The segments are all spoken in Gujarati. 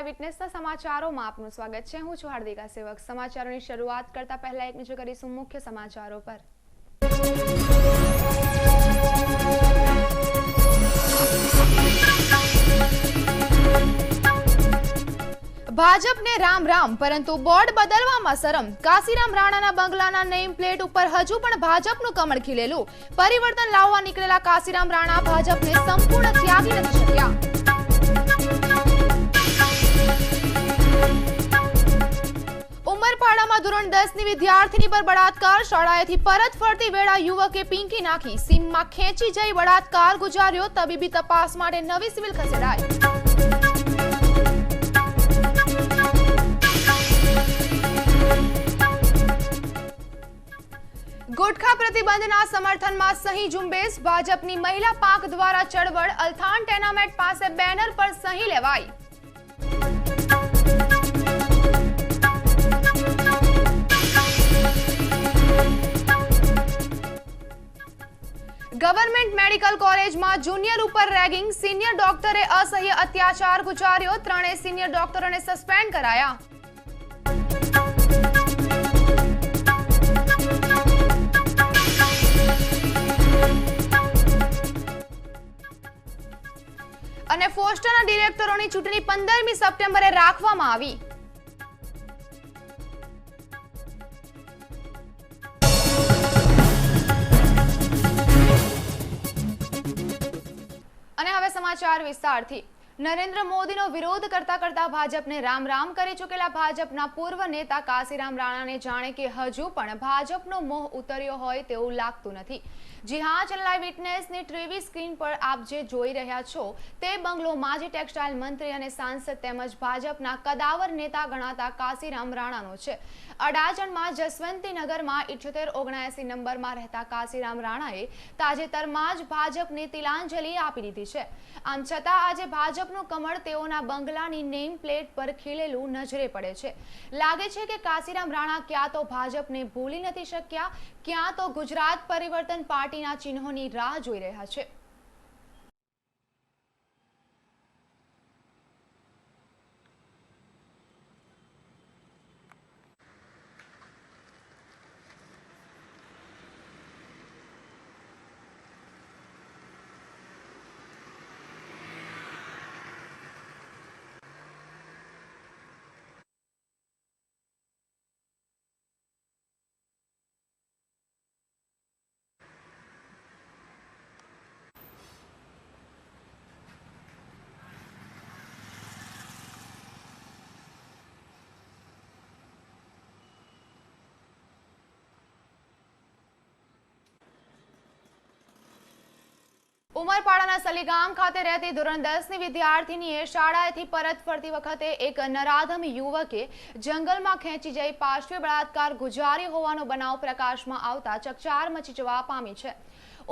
લાઈવ વિટનેસના સમાચારોમાં આપનું સ્વાગત છે। હું છું હાર્દિકા સેવક। સમાચારોની શરૂઆત કરતા પહેલા એક નજર કરીશું મુખ્ય સમાચારો પર। ભાજપને રામ રામ, પરંતુ બોર્ડ બદલવામાં શરમ। કાશીરામ રાણાના બંગલાના નેમ પ્લેટ ઉપર હજુ પણ ભાજપનું કમળ ખીલેલું। પરિવર્તન લાવવા નીકળેલા કાશીરામ રાણા ભાજપને સંપૂર્ણ ત્યાગી નથી શક્યા। ઉમરપાડામાં ધોરણ 10ની વિદ્યાર્થીની પર બળાત્કાર। શાળાએથી પરત ફરતી વેળા યુવકે પિંકી નાખી સીમમાં ખેંચી જઈ બળાત્કાર ગુજાર્યો। તબીબી તપાસ માટે નવી સિવિલ ખસેડાઈ। ગુટખા પ્રતિબંધના સમર્થનમાં સહી ઝુંબેશ। ભાજપની મહિલા પાંખ દ્વારા ચળવળ। અલથાણ ટેનામેન્ટ પાસે બેનર પર સહી લેવાઈ। ગવર્મેન્ટ મેડિકલ કોલેજમાં જુનિયર ઉપર રેગિંગ। સિનિયર ડોક્ટરે અસહ્ય અત્યાચાર ગુજાર્યો। ત્રણેય સિનિયર ડોક્ટરોને સસ્પેન્ડ કરાયા। અને ફોસ્ટરના ડિરેક્ટરોની ચૂંટણી 15મી સપ્ટેમ્બરે રાખવામાં આવી। અને હવે સમાચાર વિસ્તારથી। નરેન્દ્ર મોદીનો વિરોધ કરતા ભાજપને રામ રામ કરી ચૂકેલા ભાજપના પૂર્વ નેતા કાશીરામ રાણાને જાણે કે હજુ પણ ભાજપનો મોહ ઉતર્યો હોય તેવું લાગતું નથી। જી હા, ચેનલ વિટનેસની ટીવી સ્ક્રીન પર આપ જે જોઈ રહ્યા છો તે બંગલો માજી ટેક્સટાઇલ મંત્રી અને સાંસદ તેમજ ભાજપના કદાવર નેતા ગણાતા કાશીરામ રાણાનો છે। અડાજણમાં જસવંતીનગરમાં 7879 નંબરમાં રહેતા કાશીરામ રાણાએ તાજેતરમાં જ ભાજપને તિલાંજલિ આપી દીધી છે। આમ છતાં આજે ભાજપનું કમળ તેઓના બંગલાની નેમ પ્લેટ પર ખીલેલું નજરે પડે છે। લાગે છે કે કાશીરામ રાણા ક્યાં તો ભાજપને ભૂલી નથી શક્યા, ક્યાં તો ગુજરાત પરિવર્તન પાર્ટીના ચિહ્નોની રાહ જોઈ રહ્યા છે। ઉમરપાડાના સલીગામ ખાતે રહેતી ધોરણ 10ની વિદ્યાર્થીનીએ શાળાએથી પરત ફરતી વખતે એક નરાધમ યુવકે જંગલમાં ખેંચી જઈ પાશવી બળાત્કાર ગુજાર્યો હોવાનો બનાવ પ્રકાશમાં આવતા ચકચાર મચી જવા પામી છે।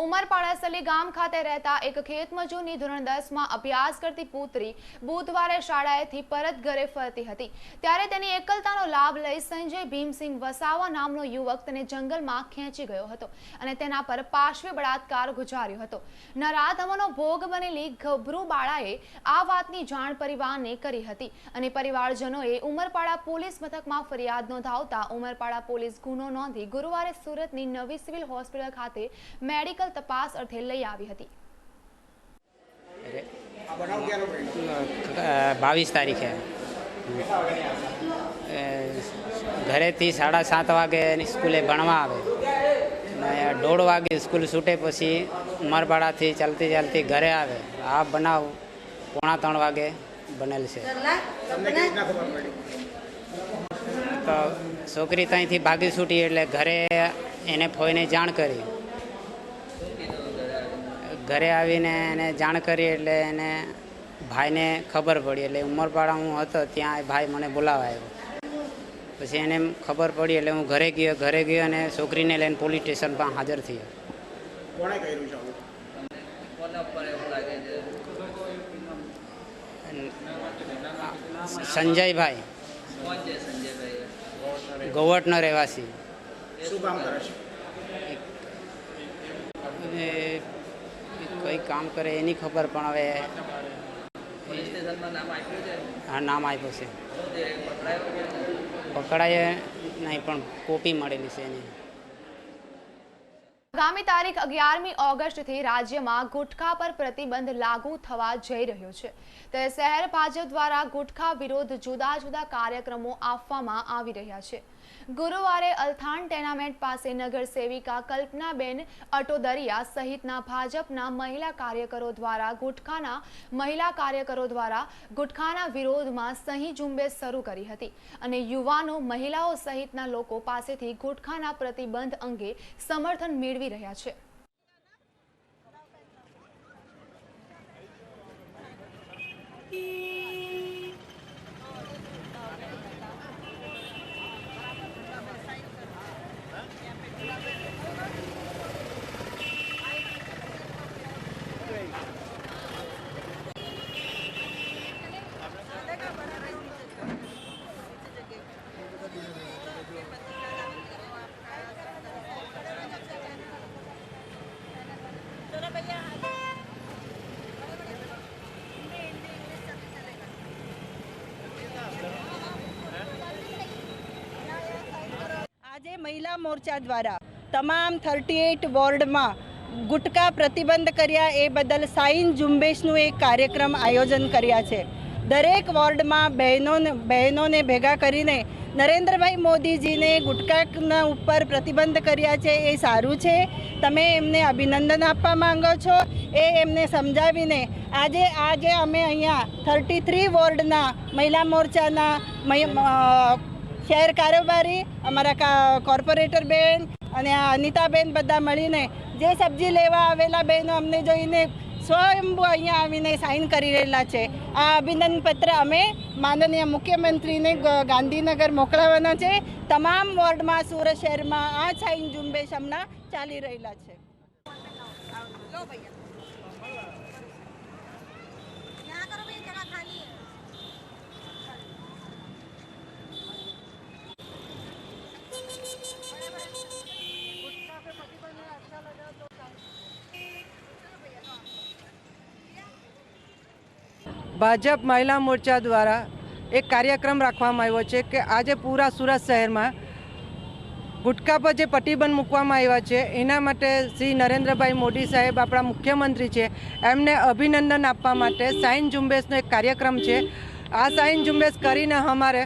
ઉમરપાડા સલીગામ ખાતે રહેતા એક ખેતમજૂરની ધોરણ 10માં અભ્યાસ કરતી પુત્રી બુધવારે શાળાએથી પરત ઘરે ફરતી હતી ત્યારે તેની એકલતાનો લાભ લઈ સંજય ભીમસિંહ વસાવા નામનો યુવક તેને જંગલમાં ખેંચી ગયો હતો અને તેના પર પાશવી બળાત્કાર ગુજાર્યો હતો। નરાધમોનો ભોગ બનેલી ગભરૂ બાળાએ આ વાતની જાણ પરિવારને કરી હતી અને પરિવારજનોએ ઉમરપાડા પોલીસ મથકમાં ફરિયાદ નોંધાવતા ઉમરપાડા પોલીસ ગુનો નોંધી ગુરુવારે સુરતની નવી સિવિલ હોસ્પિટલ ખાતે મેડિકલ તપાસ અર્થે લઈ આવી હતી। 22 તારીખે ઘરેથી 7:30 વાગે સ્કૂલે ભણવા આવે ને 1:30 વાગે સ્કૂલ છૂટે પછી ઉમરપાડાથી ચાલતી ઘરે આવે। આ બનાવ 2:45 વાગે બનેલ છે। તો છોકરી ત્યાંથી ભાગી છૂટી એટલે ઘરે એને ફોઈને જાણ કરી। ઘરે આવીને એને જાણ કરી એટલે એને ભાઈને ખબર પડી એટલે ઉમરપાડા હું હતો ત્યાં ભાઈ મને બોલાવવા આવ્યો। પછી એને ખબર પડી એટલે હું ઘરે ગયો અને છોકરીને લઈને પોલીસ સ્ટેશન પર હાજર થયો। કોણે કર્યું છે? સંજયભાઈ ગોવટનો રહેવાસી। શું કામ કરે છે? કઈ કામ કરે એની ખબર, પણ હવે પોલીસ સ્ટેશનમાં નામ આપ્યું છે? હા, નામ આપ્યું છે. શું તે પકડાયો કે પકડાય નહીં, પણ કોપી મળેલી છે એની. આગામી તારીખ 11મી ઓગસ્ટથી રાજ્યમાં ગુટખા પર પ્રતિબંધ લાગુ થવા જઈ રહ્યો છે. ત્યારે શહેર ભાજપ દ્વારા ગુટખા વિરુદ્ધ જુદા જુદા કાર્યક્રમો આપવામાં આવી રહ્યા છે. ગુરુવારે અલથાણ ટેનામેન્ટ પાસે નગર સેવિકા કલ્પનાબેન અટોદરિયા સહિતના ભાજપના મહિલા કાર્યકરો દ્વારા ગુટખાના વિરોધમાં સહી ઝુંબેશ શરૂ કરી હતી અને યુવાનો, મહિલાઓ સહિતના લોકો પાસેથી ગુટખાના પ્રતિબંધ અંગે સમર્થન મેળવી રહ્યા છે. આજે મહિલા મોરચા દ્વારા તમામ 38 વોર્ડમાં ગુટકા પ્રતિબંધ કર્યા એ બદલ સાઈન ઝુંબેશનું એક કાર્યક્રમ આયોજન કર્યા છે. દરેક વોર્ડમાં બહેનોને ભેગા કરીને નરેન્દ્રભાઈ મોદીજીને ગુટકાના ઉપર પ્રતિબંધ કર્યા છે એ સારું છે. તમે એમને અભિનંદન આપવા માંગો છો એ એમને સમજાવીને આજે અમે અહીંયા 33 વોર્ડના મહિલા મોરચાના શહેર કારોબારી, અમારા કોર્પોરેટર બેન અને અનિતાબેન બધા મળીને જે સબ્જી લેવા આવેલા બહેનો અમને જોઈને સ્વયંભૂ અહીંયા આવીને સાઇન કરી રહેલા છે. આ અભિનંદન પત્ર અમે માનનીય મુખ્યમંત્રીને ગાંધીનગર મોકલવાના છે. તમામ વોર્ડમાં સુરત શહેરમાં આ સાઇન ઝુંબેશ હમણાં ચાલી રહેલા છે. ભાજપ મહિલા મોરચા દ્વારા એક કાર્યક્રમ રાખવામાં આવ્યો છે કે આજે પૂરા સુરત શહેરમાં ગુટખા પર જે પ્રતિબંધ મૂકવામાં આવ્યા છે એના માટે શ્રી નરેન્દ્રભાઈ મોદી સાહેબ આપણા મુખ્યમંત્રી છે એમને અભિનંદન આપવા માટે સાઈન ઝુંબેશનો એક કાર્યક્રમ છે. આ સાઈન ઝુંબેશ કરીને અમારે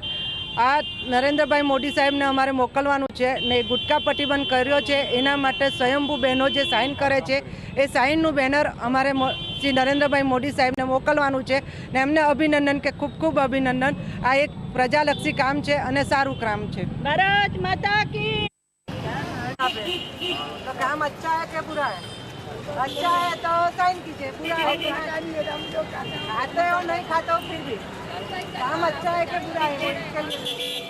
આ નરેન્દ્રભાઈ મોદી સાહેબને અમારે મોકલવાનું છે ને ગુટખા પ્રતિબંધ કર્યો છે એના માટે સ્વયંભૂ બહેનો જે સાઇન કરે છે એ સાઇનનું બેનર અમારે શ્રી નરેન્દ્રભાઈ મોદી સાહેબને મોકલવાનું છે ને એમને અભિનંદન કે ખૂબ ખૂબ અભિનંદન. આ એક પ્રજાલક્ષી કામ છે અને સારું કામ છે. ભારત માતા કી. तो काम अच्छा है क्या बुरा है? अच्छा है तो साइन कीजिए, बुरा है तो खाते हो नहीं खाते हो फिर भी काम अच्छा है क्या बुरा है इसके लिए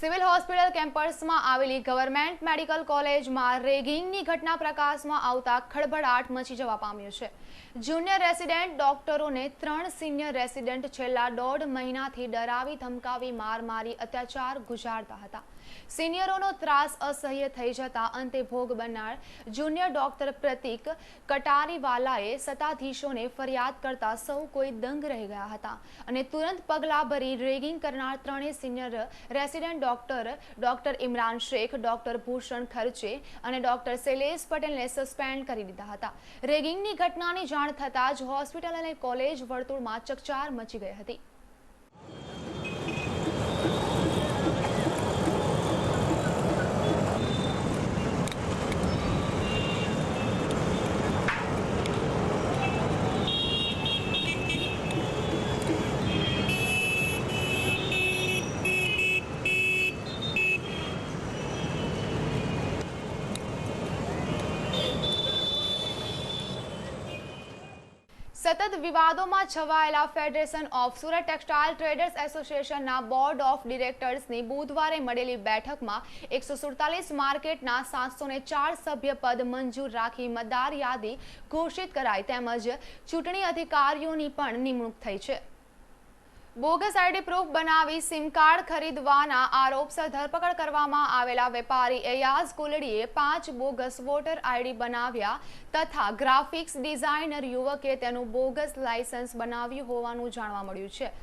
સિવિલ હોસ્પિટલ કેમ્પસમાં આવેલી ગવર્મેન્ટ મેડિકલ કોલેજમાં રેગિંગની ઘટના પ્રકાશમાં આવતા ખળભળાટ મચી જવા પામ્યો છે. જુનિયર રેસિડેન્ટ ડોક્ટરોને 3 સિનિયર રેસિડેન્ટ છેલ્લા 1.5 મહિનાથી ડરાવી ધમકાવી માર મારી અત્યાચાર ગુજારતા હતા. સિનિયરોનો ત્રાસ અસહ્ય થઈ જતા અંતે ભોગ બનનાર જુનિયર ડોક્ટર પ્રતિક કટારીવાલાએ સત્તાધીશોને ફરિયાદ કરતા સૌ કોઈ દંગ રહી ગયા હતા અને તુરંત પગલાં ભરી રેગિંગ કરનાર 3 senior resident doctor Imran Shaikh, doctor Bhushan Kharche અને ડોક્ટર શૈલેષ પટેલને સસ્પેન્ડ કરી દીધા હતા. રેગિંગની ઘટનાની જાણ થતાં જ હોસ્પિટલ અને કોલેજ વર્તુળમાં ચકચાર મચી ગઈ હતી. સતત વિવાદોમાં છવાયેલા federation of Surat textile traders એસોસિએશનના બોર્ડ ઓફ ડિરેક્ટર્સની બુધવારે મળેલી બેઠકમાં 147 માર્કેટના 704 સભ્ય પદ મંજૂર રાખી મતદાર યાદી ઘોષિત કરાઈ તેમજ ચૂંટણી અધિકારીઓની પણ નિમણૂક થઈ છે. બોગસ આઈડી પ્રૂફ બનાવી સિમ કાર્ડ ખરીદવાના આરોપસર ધરપકડ કરવામાં આવેલા વેપારી એયાઝ કુલડીએ 5 બોગસ વોટર આઈડી બનાવ્યા તથા ગ્રાફિક્સ ડિઝાઇનર યુવકે તેનું બોગસ લાયસન્સ બનાવ્યું હોવાનું જાણવા મળ્યું છે.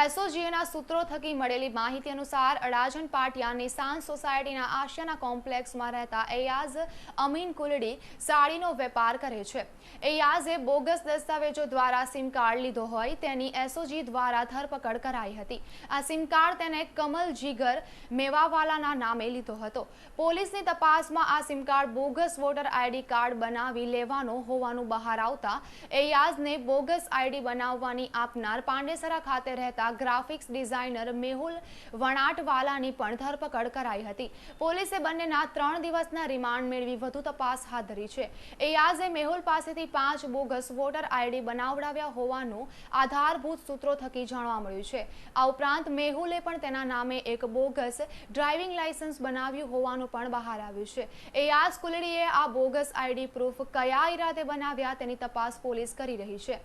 એસઓજીના સૂત્રો થકી મળેલી માહિતી અનુસાર અડાજણ પાટિયા નિશાન સોસાયટીના આશિયાના કોમ્પ્લેક્સમાં રહેતા એયાઝ અમીન કુલડી સાડીનો વેપાર કરે છે. એયાઝે બોગસ દસ્તાવેજો દ્વારા સિમ કાર્ડ લીધો હોય તેની એસઓજી દ્વારા ધરપકડ કરાઈ હતી. આ સિમ કાર્ડ તેને કમલ જીગર મેવાવાલાના નામે લીધો હતો. પોલીસની તપાસમાં આ sim card bogus voter ID card બનાવી લેવાનો હોવાનું બહાર આવતા એયાઝને બોગસ આઈડી બનાવવાની આપનાર પાંડેસરા ખાતે રહેતા ગ્રાફિક્સ ડિઝાઇનર મેહુલ વણાટવાલાની પણ ધરપકડ કરાઈ હતી. પોલીસે બંનેના 3 દિવસના રિમાન્ડ મેળવી વધુ તપાસ હાથ ધરી છે. એયાઝે મેહુલ પાસેથી 5 બોગસ વોટર આઈડી બનાવડાવ્યા હોવાનું આધારભૂત સૂત્રો થકી જાણવા મળ્યું છે. આ ઉપરાંત મેહુલે પણ તેના નામે એક બોગસ ડ્રાઇવિંગ લાયસન્સ બનાવ્યું હોવાનું પણ બહાર આવ્યું છે. એયાઝ કુલડીએ આ બોગસ આઈડી પ્રૂફ કયા ઈરાદે બનાવ્યા તેની તપાસ પોલીસ કરી રહી છે.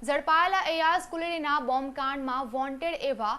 ઝડપાયેલા એયાઝ કુલડીના બોમ્બકાંડમાં વોન્ટેડ એવા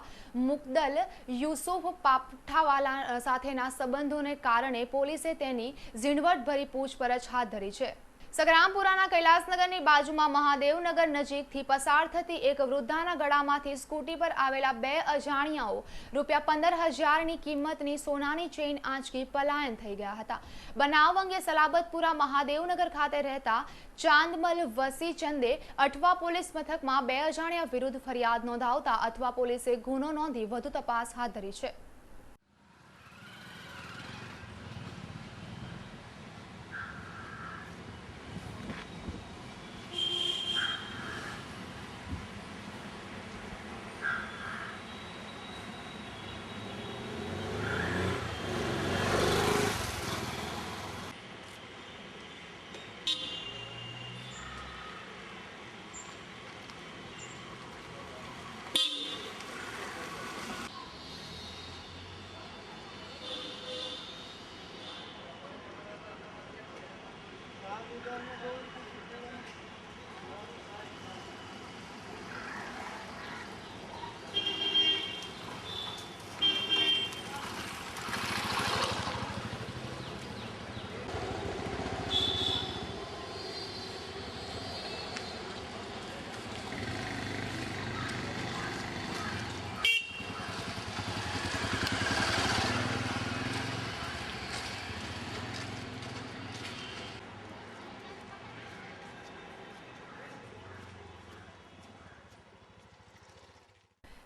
મુકદલ યુસુફ પાપઠાવાલા સાથેના સંબંધોને કારણે પોલીસે તેની ઝીણવટભરી પૂછપરછ હાથ ધરી છે. સગરામપુરાના કૈલાસનગરની બાજુમાં મહાદેવનગર નજીકથી પસાર થતી એક વૃદ્ધાના ગળામાંથી સ્કૂટી પર આવેલા 2 અજાણ્યાઓ ₹15,000ની કિંમતની સોનાની ચેઇન આંચકી પલાયન થઈ ગયા હતા. બનાવ અંગે સલાબતપુરા મહાદેવનગર ખાતે રહેતા ચાંદમલ વસીચંદે અઠવા પોલીસ મથકમાં 2 અજાણ્યા વિરુદ્ધ ફરિયાદ નોંધાવતા અઠવા પોલીસે ગુનો નોંધી વધુ તપાસ હાથ ધરી છે.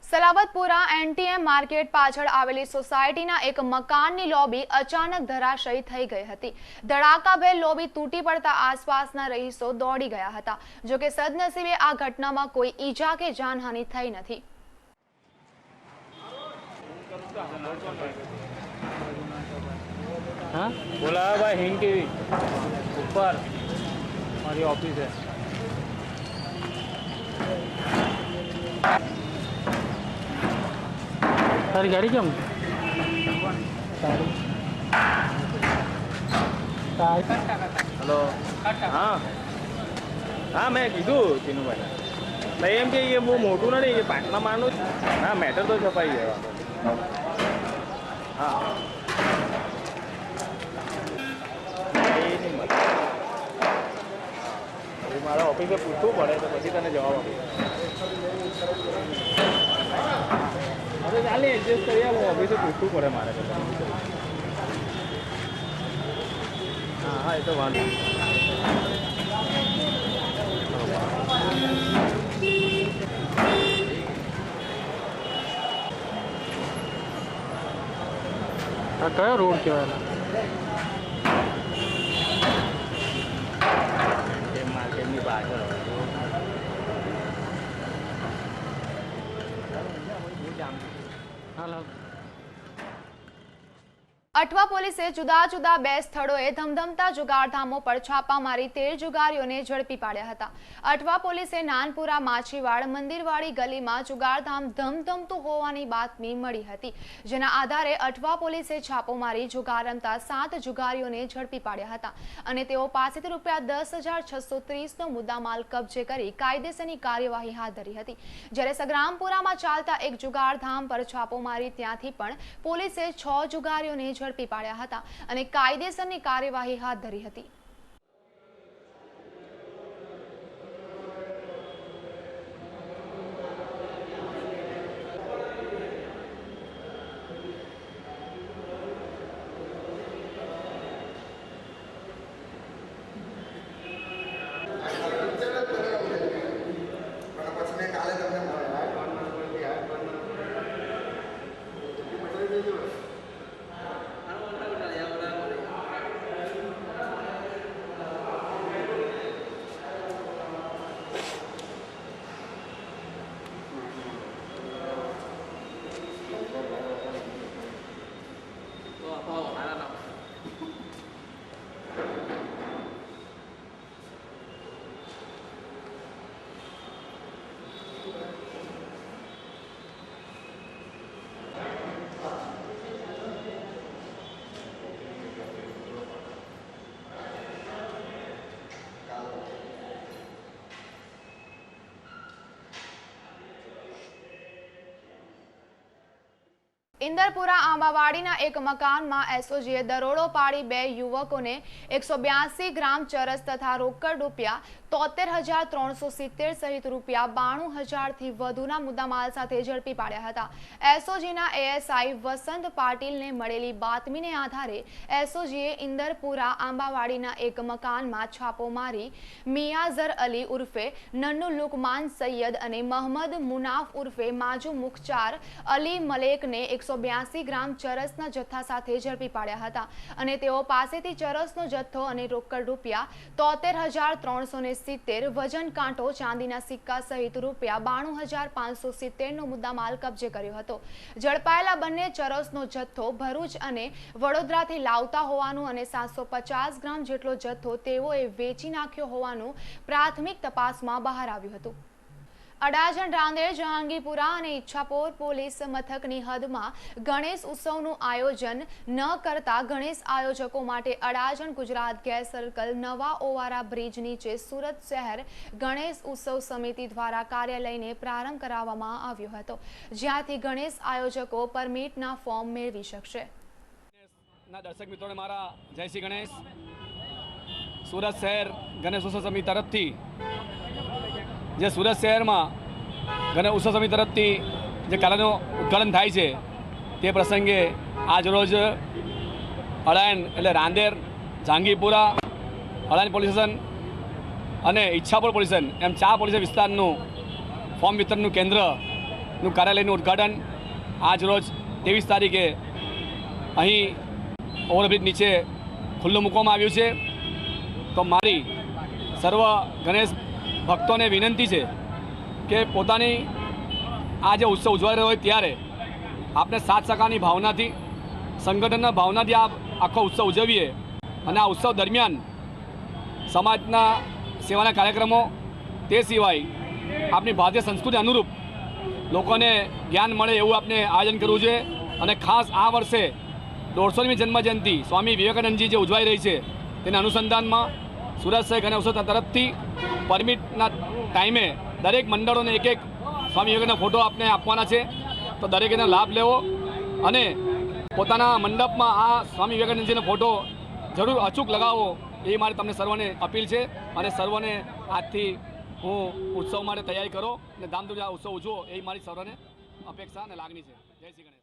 સલાબતપુરા એનટીએમ માર્કેટ પાછળ આવેલી સોસાયટીના એક મકાનની લોબી અચાનક ધરાશયી થઈ ગઈ હતી. ધડાકાભેર લોબી તૂટી પડતા આસપાસના રહીશો દોડી ગયા હતા. જોકે સદનસીબે આ ઘટનામાં કોઈ ઈજા કે જાનહાનિ થઈ નથી. हाँ बोला भाई हिंग टीवी ऊपर हमारी ऑफिस है. तारी गाड़ी केम हेलो हाँ हाँ मैं कीधु चीनूभाई भाई एम कि बहू मोटू नहीं पाटला मारनु हाँ मैटर तो छपाई है. हाँ મારા ઓફિસે પૂછવું પડે તો પછી તને જવાબ આપીશ. હવે ચાલે એડજસ્ટ કરી આવું ઓફિસે પૂછવું પડે મારે. હા હા એ તો વાંધો આ કયો રોડ કહેવાય? અઠવા પોલીસે જુદા જુદા 2 સ્થળોએ ધમધમતા જુગારધામો પર છાપા મારી 13 જુગારીઓને ઝડપી પાડ્યા હતા। અઠવા પોલીસે નાનપુરા માછીવાડ મંદિરવાડી ગલીમાં જુગારધામ ધમધમતું હોવાની બાતમી મળી હતી, જેના આધારે અઠવા પોલીસે છાપો મારી જુગાર રમતા 7 જુગારીઓને ઝડપી પાડ્યા હતા અને તેઓ પાસેથી ₹10,630નો મુદ્દામાલ કબજે કરી કાયદેસરની કાર્યવાહી હાથ ધરી હતી। જ્યારે સગ્રામપુરામાં ચાલતા એક જુગારધામ પર છાપો મારી ત્યાંથી પણ પોલીસે 6 જુગારીઓને ઝડપી પાડ્યા હતા અને કાયદેસરની કાર્યવાહી હાથ ધરી હતી। इंदरपुरा आंबावाड़ीना एक मकानमां एसओजीए दरोड़ो पाड़ी 2 युवकोने 182 ग्राम चरस तथा रोकड़ रूपिया 73,370 सहित रूपिया 92,000 थी वधुना मुद्दामाल साथे झड़पी पाड्या हता। एसओजीना एएसआई वसंत पाटीलने मळेली बातमीने आधारे एसओजीए इंदरपुरा आंबावाड़ीना एक मकानमां छापो मारी मियाजर अली उर्फे नन्नू लुकमान सैयद अने महमद मुनाफ उर्फे माजू मुख्तार अली मलेकने 182 ग्राम चरसना जत्था साथे झड़पी पाड्या हता अने तेओ पासेथी चरसनो जत्थो अने रोकड़ रूपिया 73,370 वजन कांटो चांदीना सिक्का सहित रूपिया 92,570 नो मुद्दामाल कब्जे कर्यो हतो। झड़पायेला बंने चरसनो जत्थो भरूच अने वडोदराथी लावता होवानुं अने 750 ग्राम जेटलो जत्थो तेओए वेची नाख्यो होवानुं प्राथमिक तपासमां बहार आव्युं हतुं। अडाजण रांदेर जहांगीरपुरा अने इच्छापोर पोलीस मथकनी हदमां गणेश उत्सवनुं आयोजन न करता गणेश आयोजको माटे अडाजण गुजरात गैस सर्कल नवा ओवारा ब्रिज नीचे सूरत शहर गणेश उत्सव समिति द्वारा कार्यालयने प्रारंभ कराववामां आव्यो हतो, ज्यांथी गणेश आयोजको परमिटना फॉर्म मेळवी शकशे। दर्शक मित्रों ने मारा जय श्री गणेश। सूरत शहर गणेश उत्सव समिति तरफथी जे सूरत शहर में गणेश उत्सव समिति तरफथी जे कलानो उद्घाटन थाय छे ते प्रसंगे आज रोज अडायण एटले रांदेर जहांगीरपुरा अडायण पोलीस स्टेशन अने इच्छापुर पोलीस स्टेशन एम 4 पोलीस विस्तारनुं फॉर्म वितरणनुं केन्द्रनुं कार्यालयनुं उद्घाटन आज रोज 23 तारीखे अहीं ओवरब्रिज नीचे खुल्लुं मूकवामां आव्युं छे। तो मारी सर्व गणेश भक्तों ने विनंती है कि पोतानी आज उत्सव उजवाई रह्यो होय त्यारे आपने साथ सकानी भावना थी संगठन भावना थी आप आखो उत्सव उजवीए अने आ उत्सव दरमियान समाजना सेवाना कार्यक्रमों ते सिवाय अपनी भारतीय संस्कृति अनुरूप लोकोने ज्ञान मळे एवुं आपने आयोजन करवुं जोईए अने खास आ वर्षे 150મી जन्मजयंती स्वामी विवेकानंदजी जे उजवाई रही है तेना अनुसंधानमां सूरत शहर गणेश उत्सव तरफथी परमिटना टाइमे दरेक मंडलों ने एक स्वामी विवेकानंद फोटो आपने आपवाना छे, तो दरेके लाभ लेवो अने पोताना मंडप में आ स्वामी विवेकानंदजीनो फोटो जरूर अचूक लगावो ए मारे तमने सर्वने अपील छे अने सर्वने आजथी हूँ उत्सव माटे तैयारी करो अने धामधूमथी आ उत्सव उजवो ए मारी सर्वने अपेक्षा अने लागणी छे। जय श्री गणेश।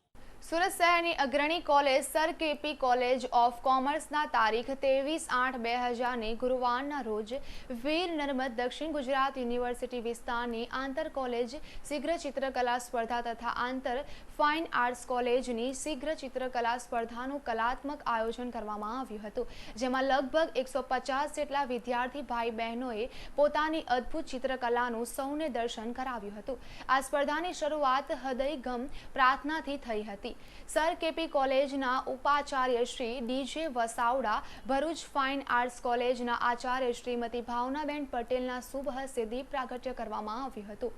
सूरत शहरनी अग्रणी college sir KP college of कॉमर्सना तारीख 23/8/2000 गुरुवारना रोज वीर नर्मद दक्षिण गुजरात यूनिवर्सिटी विस्तारनी आंतर कॉलेज शीघ्र चित्रकला स्पर्धा तथा आंतर फाइन आर्ट्स कॉलेजनी शीघ्र चित्रकला स्पर्धानुं कलात्मक आयोजन करवामां आव्युं हतुं, जेमां लगभग 150 जेटला विद्यार्थी भाई बहनोए पोतानी अद्भुत चित्रकलानुं सौने दर्शन कराव्युं हतुं। आ स्पर्धानी शरूआत हृदयगम प्रार्थनाथी थई हती। સર કેપી કોલેજના ઉપાચાર્ય Shri D J Vasavada, Bharuch fine arts કોલેજના આચાર્ય શ્રીમતી ભાવનાબેન પટેલના શુભ હસ્તે દીપ પ્રાગટ્ય કરવામાં આવ્યું હતું.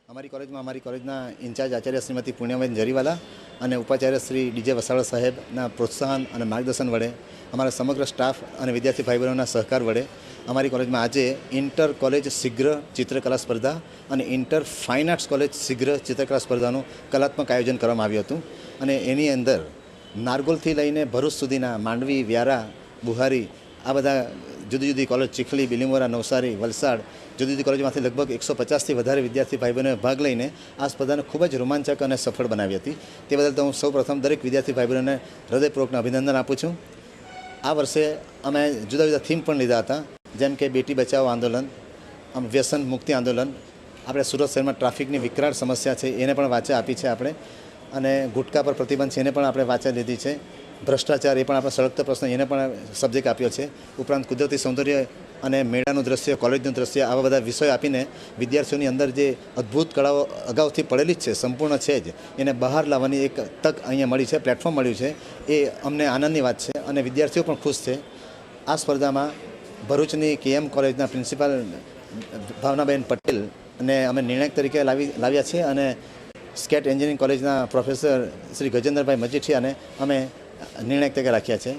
અમારી કોલેજના ઇન્ચાર્જ આચાર્ય શ્રીમતી પુણ્યબેન જરીવાલા અને ઉપાચાર્ય શ્રી ડીજે વસાવડા સાહેબના પ્રોત્સાહન અને માર્ગદર્શન વડે, અમારા સમગ્ર સ્ટાફ અને વિદ્યાર્થી ભાઈ બહેનોના સહકાર વડે અમારી કોલેજમાં આજે ઇન્ટર કોલેજ શીઘ્ર ચિત્રકલા સ્પર્ધા અને ઇન્ટર ફાઇન આર્ટ્સ કોલેજ શીઘ્ર ચિત્રકલા સ્પર્ધાનું કલાત્મક આયોજન કરવામાં આવ્યું હતું. અને એની અંદર નારગોલથી લઈને ભરૂચ સુધીના માંડવી, વ્યારા, બુહારી આ બધા જુદી જુદી કોલેજ, ચીખલી, બિલીમોરા, નવસારી, વલસાડ જુદી જુદી કોલેજમાંથી લગભગ 150થી વધારે વિદ્યાર્થી ભાઈ બહેનોએ ભાગ લઈને આ સ્પર્ધાને ખૂબ જ રોમાંચક અને સફળ બનાવી હતી. તે બદલ તો હું સૌપ્રથમ દરેક વિદ્યાર્થી ભાઈ બહેનોને હૃદયપૂર્વકના અભિનંદન આપું છું. આ વર્ષે અમે જુદા જુદા થીમ પણ લીધા હતા, જેમ કે બેટી બચાવો આંદોલન, વ્યસન મુક્તિ આંદોલન, આપણે સુરત શહેરમાં ટ્રાફિકની વિકરાળ સમસ્યા છે એને પણ વાચા આપી છે આપણે, અને ગુટકા પર પ્રતિબંધ છે એને પણ આપણે વાચા લીધી છે, ભ્રષ્ટાચાર એ પણ આપણે સળગતો પ્રશ્ન એને પણ સબ્જેક્ટ આપ્યો છે. ઉપરાંત કુદરતી સૌંદર્ય અને મેળાનું દ્રશ્ય, કોલેજનું દ્રશ્ય, આવા બધા વિષયો આપીને વિદ્યાર્થીઓની અંદર જે અદ્ભુત કળાઓ અગાઉથી પડેલી જ છે, સંપૂર્ણ છે જ, એને બહાર લાવવાની એક તક અહીંયા મળી છે, પ્લેટફોર્મ મળ્યું છે. એ અમને આનંદની વાત છે અને વિદ્યાર્થીઓ પણ ખુશ છે. આ સ્પર્ધામાં ભરૂચની કેએમ કોલેજના પ્રિન્સિપાલ ભાવનાબેન પટેલ અને અમે નિર્ણાયક તરીકે લાવ્યા છે, અને સ્કેટ એન્જિનિયરિંગ કોલેજના પ્રોફેસર શ્રી ગજેન્દ્રભાઈ મજીઠિયાને અમે નિર્ણાયક તરીકે રાખ્યા છે.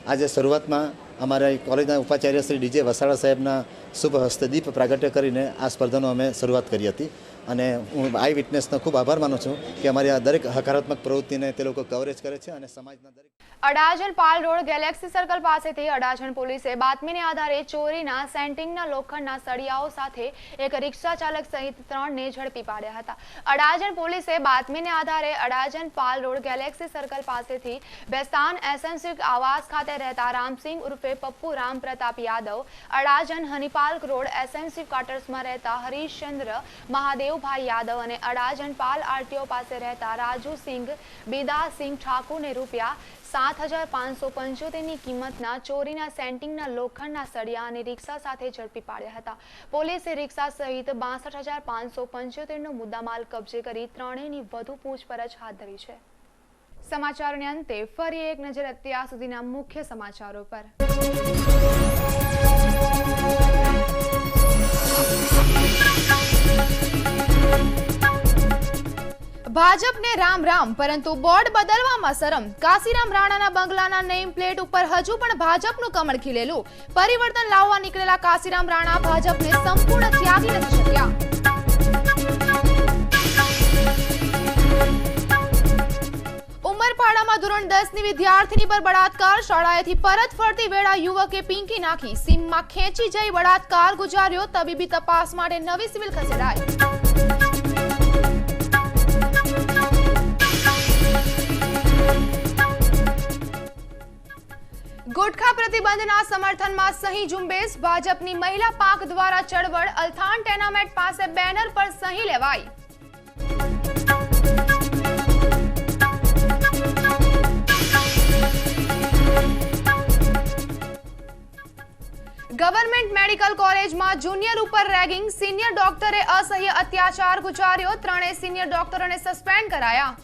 આજે શરૂઆતમાં અમારા કોલેજના ઉપાચાર્ય શ્રી ડીજે વસાવડા સાહેબના શુભ હસ્તે દીપ પ્રાગટ્ય કરીને આ સ્પર્ધાનો અમે શરૂઆત કરી હતી. અને હું આઈ વિટનેસનો ખૂબ આભાર માનું છું કે અમારી આ દરેક હકારાત્મક પ્રવૃત્તિને તે લોકો કવરેજ કરે છે અને સમાજના દરેક. અડાજણ પાલ રોડ ગેલેક્સી સર્કલ પાસેથી અડાજણ પોલીસે બાતમીને આધારે ચોરીના સેન્ટિંગના લોખંડના સળિયાઓ સાથે એક રિક્ષા ચાલક સહિત 3ને ઝડપી પાડ્યા હતા. અડાજણ પોલીસે બાતમીને આધારે અડાજણ પાલ રોડ ગેલેક્સી સર્કલ પાસેથી બેસ્તાન એસએનસી આવાસ ખાતે રહેતા રામસિંહ ઉર્ફે પપ્પુ રામ પ્રતાપ યાદવ, અડાજણ હનીપાલ રોડ એસએનસી ક્વાર્ટર્સમાં રહેતા હરીશચંદ્ર મહાદેવભાઈ યાદવ અને અડાજણ પાલ આરટીઓ પાસે રહેતા રાજુસિંહ બિદાસિંહ ઠાકુરને રૂપિયા 7,575ની કિંમતના ચોરીના સેન્ટિંગના લોખંડના સળિયા અને રિક્ષા સાથે ઝડપી પાડ્યા હતા. પોલીસે રિક્ષા સહિત 62,575નો મુદ્દામાલ કબજે કરી 3ની વધુ પૂછપરછ હાથ ધરી છે. સમાચારોને અંતે ફરી એક નજર અત્યાર સુધીના મુખ્ય સમાચારો પર. ભાજપને રામ રામ, પરંતુ બોર્ડ બદલવામાં શરમ. કાશીરામ રાણાના બંગલાના નેમ પ્લેટ ઉપર હજુ પણ ભાજપનું કમળ ખીલેલું. પરિવર્તન લાવવા નીકળેલા કાશીરામ રાણા ભાજપને સંપૂર્ણ ત્યાગી નથી શક્યા. ઉમરપાડામાં ધોરણ 10ની વિદ્યાર્થીની પર બળાત્કાર. શાળાએથી પરત ફરતી વેળા યુવકે પિંકી નાખી. સીમમાં ખેંચી જઈ બળાત્કાર ગુજાર્યો. તબીબી તપાસ માટે નવી સિવિલ ખસેડાઈ. ગુટખા પ્રતિબંધના સમર્થનમાં સહી ઝુંબેશ. ભાજપની મહિલા પાંખ દ્વારા ચળવળ. અલથાણ ટેનામેન્ટ પાસે બેનર પર સહી લેવાઈ. ગવર્મેન્ટ મેડિકલ કોલેજમાં જુનિયર ઉપર રેગિંગ. સિનિયર ડોક્ટરે અસહ્ય અત્યાચાર ગુજાર્યો. 3 સિનિયર ડોક્ટરોને સસ્પેન્ડ કરાયા.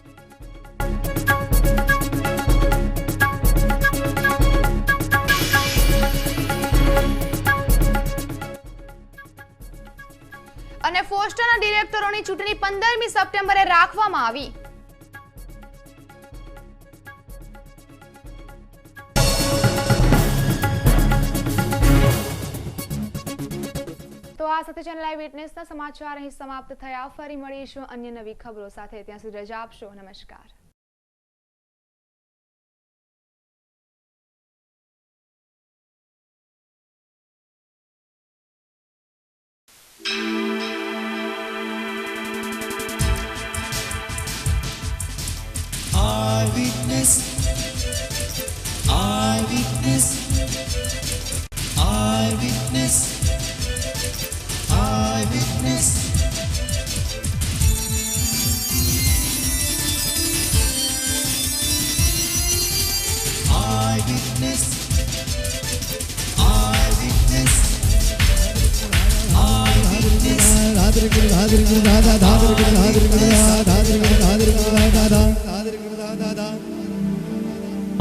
અને ફોસ્ટરના ડિરેક્ટરોની ચૂંટણી 15મી સપ્ટેમ્બરે રાખવામાં આવી. તો આ સાથે ચેનલ આઈ વિટનેસના સમાચાર અહીં સમાપ્ત થયા. ફરી મળીશું અન્ય નવી ખબરો સાથે. ત્યાં સુધી રજા આપશો. નમસ્કાર. Eyewitness, eyewitness, eyewitness, eyewitness. Eyewitness, eyewitness, eyewitness.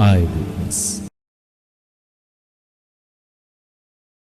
આવ્યું.